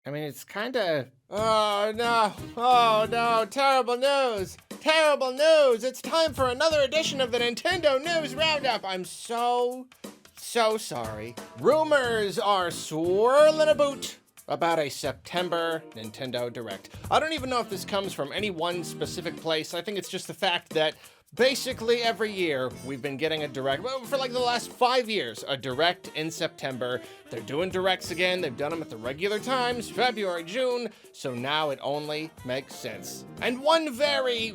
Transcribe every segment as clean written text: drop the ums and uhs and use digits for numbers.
I mean, it's kind of... Oh, no. Oh, no. Terrible news. Terrible news. It's time for another edition of the Nintendo News Roundup. I'm so sorry. Rumors are swirling about a September Nintendo Direct. I don't even know if this comes from any one specific place. I think it's just the fact that basically every year we've been getting a Direct, well, for like the last 5 years, a Direct in September. They're doing Directs again. They've done them at the regular times, February, June, so now it only makes sense. And one very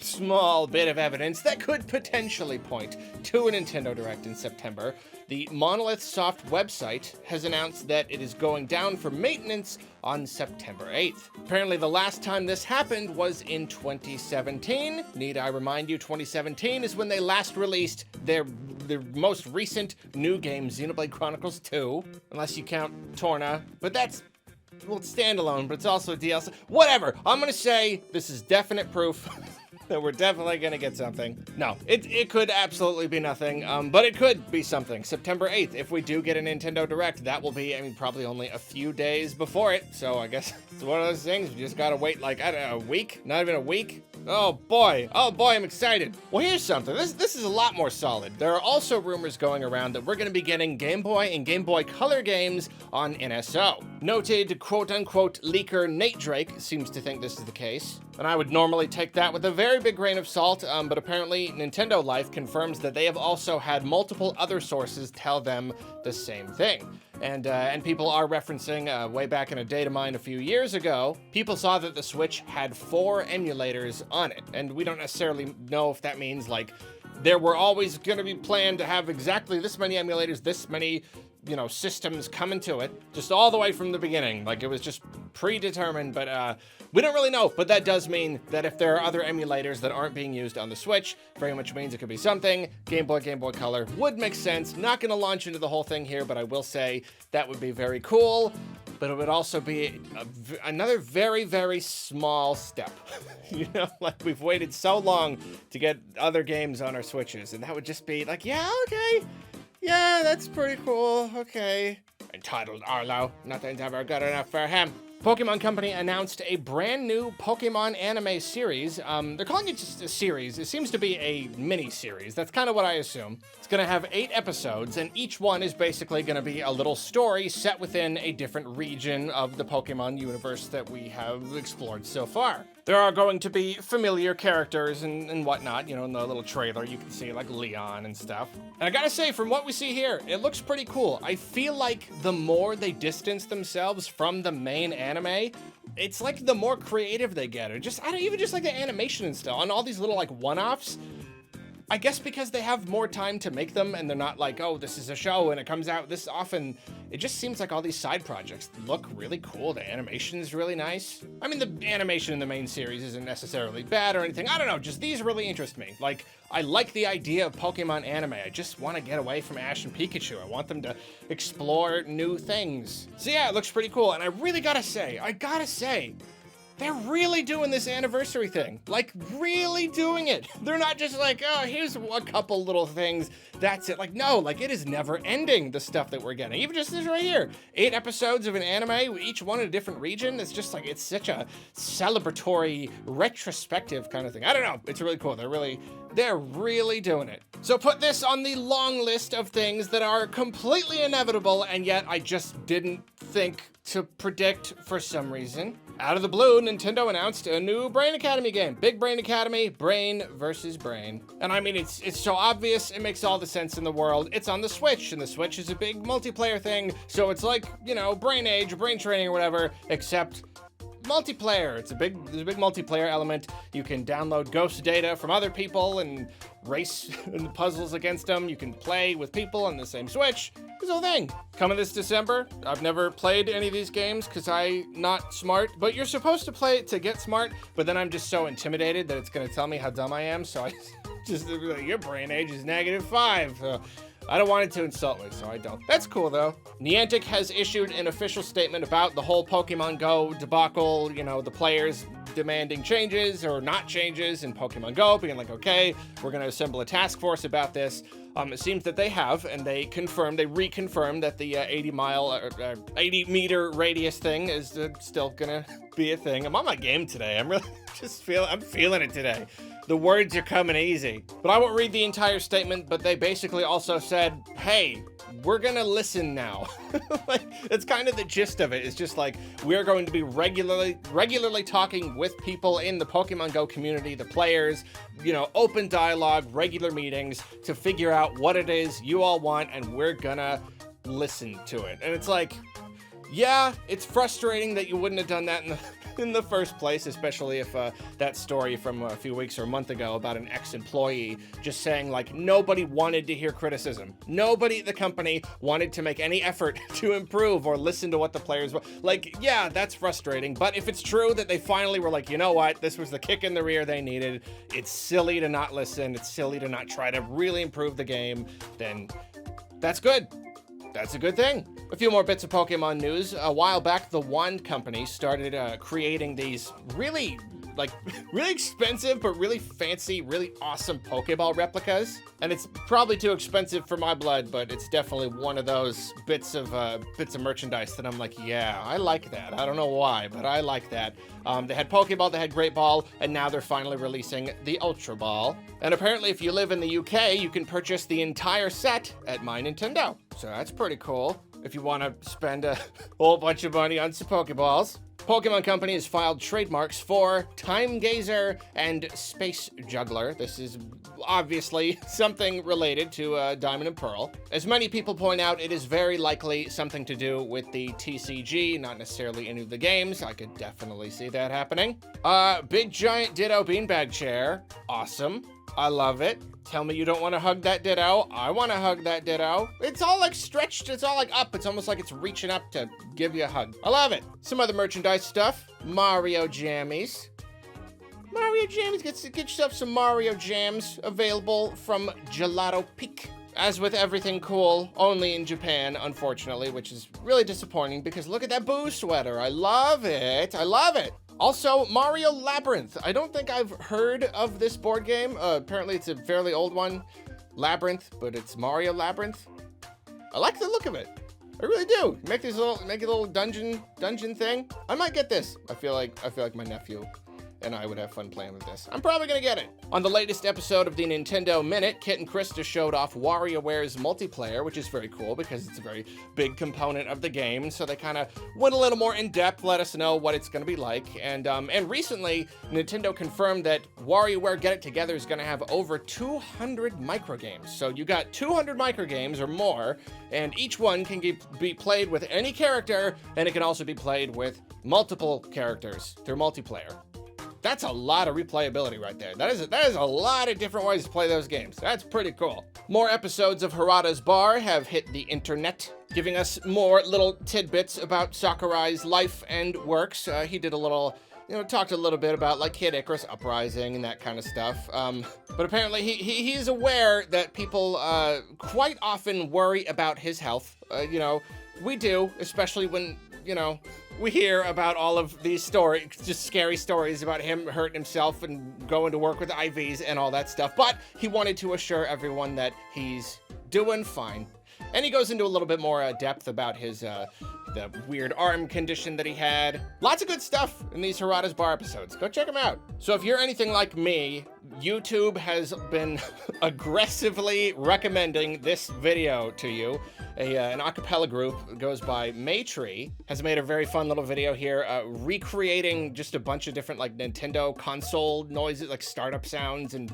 small bit of evidence that could potentially point to a Nintendo Direct in September. The Monolith Soft website has announced that it is going down for maintenance on September 8th. Apparently the last time this happened was in 2017. Need I remind you, 2017 is when they last released their most recent new game, Xenoblade Chronicles 2, unless you count Torna, but that's, well, it's standalone, but it's also DLC. Whatever, I'm gonna say this is definite proof that we're definitely gonna get something. No, it could absolutely be nothing, but it could be something. September 8th, if we do get a Nintendo Direct, that will be, I mean, probably only a few days before it, so I guess it's one of those things, we just gotta wait, like, I don't know, a week? Not even a week? Oh boy, I'm excited. Well, here's something, this is a lot more solid. There are also rumors going around that we're gonna be getting Game Boy and Game Boy Color games on NSO. Noted quote-unquote leaker Nate Drake seems to think this is the case, and I would normally take that with a very big grain of salt, but apparently Nintendo Life confirms that they have also had multiple other sources tell them the same thing. And people are referencing, way back in a data mine a few years ago, people saw that the Switch had 4 emulators on it, and we don't necessarily know if that means, like, there were always gonna be planned to have exactly this many emulators, this many, you know, systems coming to it, just all the way from the beginning. Like, it was just predetermined, but we don't really know. But that does mean that if there are other emulators that aren't being used on the Switch, very much means it could be something. Game Boy Color would make sense. Not gonna launch into the whole thing here, but I will say that would be very cool. But it would also be another very small step. You know, like, we've waited so long to get other games on our Switches, and that would just be like, yeah, okay. Yeah, that's pretty cool, okay. Entitled Arlo, nothing's ever good enough for him. Pokemon Company announced a brand new Pokemon anime series. They're calling it just a series. It seems to be a mini-series. That's kind of what I assume. It's gonna have 8 episodes, and each one is basically gonna be a little story set within a different region of the Pokemon universe that we have explored so far. There are going to be familiar characters and whatnot. You know, in the little trailer, you can see, like, Leon and stuff. And I gotta say, from what we see here, it looks pretty cool. I feel like the more they distance themselves from the main anime, it's like the more creative they get. Or just, I don't even just like the animation and stuff, and all these little, like, one-offs. I guess because they have more time to make them and they're not like, oh, this is a show and it comes out this often, it just seems like all these side projects look really cool. The animation is really nice. I mean, the animation in the main series isn't necessarily bad or anything. I don't know, just these really interest me. Like, I like the idea of Pokemon anime. I just want to get away from Ash and Pikachu. I want them to explore new things. So yeah, it looks pretty cool. And I really gotta say, they're really doing this anniversary thing. Like, really doing it. They're not just like, oh, here's a couple little things, that's it. Like, no, like, it is never ending, the stuff that we're getting. Even just this right here. 8 episodes of an anime, each one in a different region. It's just like, it's such a celebratory, retrospective kind of thing. I don't know, it's really cool. They're really doing it. So put this on the long list of things that are completely inevitable, and yet I just didn't think to predict for some reason. Out of the blue, Nintendo announced a new Brain Academy game. Big Brain Academy, Brain versus Brain. And I mean, it's so obvious, it makes all the sense in the world. It's on the Switch, and the Switch is a big multiplayer thing, so it's like, you know, Brain Age or Brain Training or whatever, except multiplayer. There's a big multiplayer element. You can download ghost data from other people and race in the puzzles against them. You can play with people on the same Switch. This whole thing. Coming this December. I've never played any of these games because I'm not smart, but you're supposed to play it to get smart, but then I'm just so intimidated that it's going to tell me how dumb I am, so I just, your brain age is -5. I don't want it to insult me, so I don't. That's cool, though. Niantic has issued an official statement about the whole Pokemon Go debacle, you know, the players demanding changes or not changes in Pokemon Go, being like, okay, we're gonna assemble a task force about this. It seems that they have, and they reconfirmed that the 80-meter radius thing is still gonna be a thing. I'm on my game today. I'm really I'm feeling it today. The words are coming easy. But I won't read the entire statement, but they basically also said, hey, we're gonna listen now. Like, that's kind of the gist of it. It's just like, we're going to be regularly talking with people in the Pokemon Go community, the players, open dialogue, regular meetings to figure out what it is you all want, and we're gonna listen to it. And it's like, yeah, it's frustrating that you wouldn't have done that in the first place, especially if that story from a few weeks or a month ago about an ex-employee just saying, like, nobody wanted to hear criticism. Nobody at the company wanted to make any effort to improve or listen to what the players were. Like, yeah, that's frustrating. But if it's true that they finally were like, you know what, this was the kick in the rear they needed, it's silly to not listen, it's silly to not try to really improve the game, then that's good. That's a good thing. A few more bits of Pokemon news. A while back, the Wand Company started creating these really expensive, but really fancy, really awesome Pokeball replicas. And it's probably too expensive for my blood, but it's definitely one of those bits of merchandise that I'm like, yeah, I like that. I don't know why, but I like that. They had Pokeball, they had Great Ball, and now they're finally releasing the Ultra Ball. And apparently, if you live in the UK, you can purchase the entire set at My Nintendo. So that's pretty cool if you want to spend a whole bunch of money on some Pokeballs. Pokemon Company has filed trademarks for Time Gazer and Space Juggler. This is obviously something related to Diamond and Pearl. As many people point out, it is very likely something to do with the TCG, not necessarily any of the games. I could definitely see that happening. Big giant Ditto beanbag chair. Awesome. I love it. Tell me you don't want to hug that Ditto. I want to hug that Ditto. It's all like stretched. It's all like up. It's almost like it's reaching up to give you a hug. I love it. Some other merchandise stuff. Mario Jammies. Mario Jammies. Get yourself some Mario Jams available from Gelato Peak. As with everything cool, only in Japan, unfortunately, which is really disappointing because look at that Boo sweater. I love it. I love it. Also, Mario Labyrinth. I don't think I've heard of this board game. Apparently it's a fairly old one. Labyrinth, but it's Mario Labyrinth. I like the look of it. I really do. Make a little dungeon thing. I might get this. I feel like my nephew and I would have fun playing with this. I'm probably gonna get it. On the latest episode of the Nintendo Minute, Kit and Krista showed off Warioware's multiplayer, which is very cool because it's a very big component of the game. So they kind of went a little more in depth, let us know what it's gonna be like. And recently, Nintendo confirmed that WarioWare Get It Together is gonna have over 200 microgames. So you got 200 microgames or more, and each one can be played with any character, and it can also be played with multiple characters through multiplayer. That's a lot of replayability right there. That is a lot of different ways to play those games. That's pretty cool. More episodes of Harudas Bar have hit the internet, giving us more little tidbits about Sakurai's life and works. He did a little, talked a little bit about like Kid Icarus Uprising and that kind of stuff. But apparently he's aware that people quite often worry about his health. We do, especially when, we hear about all of these stories, just scary stories about him hurting himself and going to work with IVs and all that stuff. But he wanted to assure everyone that he's doing fine. And he goes into a little bit more depth about his the weird arm condition that he had. Lots of good stuff in these Harudas Bar episodes. Go check them out. So if you're anything like me, YouTube has been aggressively recommending this video to you. An acapella group goes by Maytree has made a very fun little video here recreating just a bunch of different like Nintendo console noises, like startup sounds and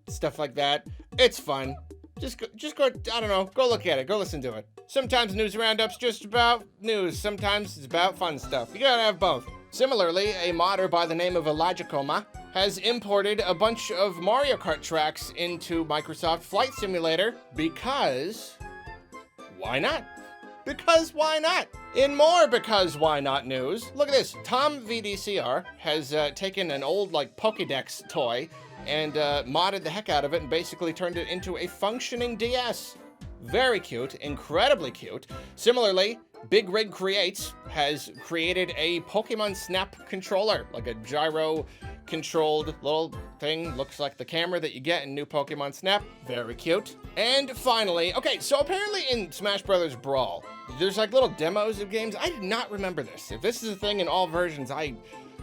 stuff like that. It's fun. Just go, I don't know, go look at it, go listen to it. Sometimes News Roundup's just about news, sometimes it's about fun stuff. You gotta have both. Similarly, a modder by the name of Elijah Koma has imported a bunch of Mario Kart tracks into Microsoft Flight Simulator because why not? Because why not? In more because why not news, look at this. Tom VDCR has taken an old like Pokédex toy and modded the heck out of it and basically turned it into a functioning DS. Very cute, incredibly cute. Similarly, Big Rig Creates has created a Pokemon Snap controller, like a gyro controlled little thing. Looks like the camera that you get in new Pokemon Snap. Very cute. And finally, okay, so apparently in Smash Bros. Brawl, there's like little demos of games. I did not remember this. If this is a thing in all versions, I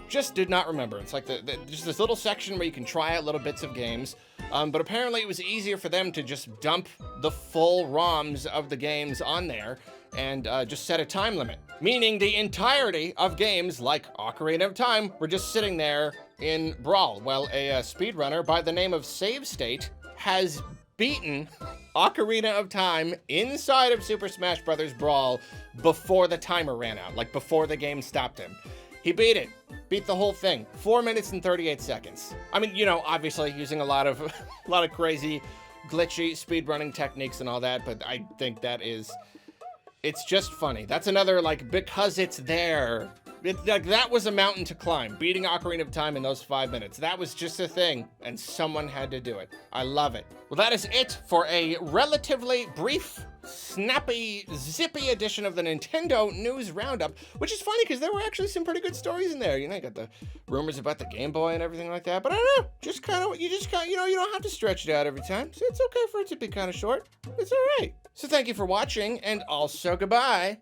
just did not remember. It's like just this little section where you can try out little bits of games. But apparently it was easier for them to just dump the full ROMs of the games on there and just set a time limit. Meaning the entirety of games like Ocarina of Time were just sitting there in Brawl. Well, a speedrunner by the name of Save State has beaten Ocarina of Time inside of Super Smash Bros. Brawl before the timer ran out, like before the game stopped him. He beat it. Beat the whole thing. 4 minutes and 38 seconds. I mean, you know, obviously using a lot of crazy, glitchy speedrunning techniques and all that, but I think it's just funny. That's another, like, because it's there. Like, that was a mountain to climb. Beating Ocarina of Time in those 5 minutes. That was just a thing, and someone had to do it. I love it. Well, that is it for a relatively brief, snappy, zippy edition of the Nintendo News Roundup, which is funny because there were actually some pretty good stories in there. You know, you got the rumors about the Game Boy and everything like that, but I don't know, you know, you don't have to stretch it out every time, so it's okay for it to be kind of short. It's all right. So thank you for watching, and also goodbye.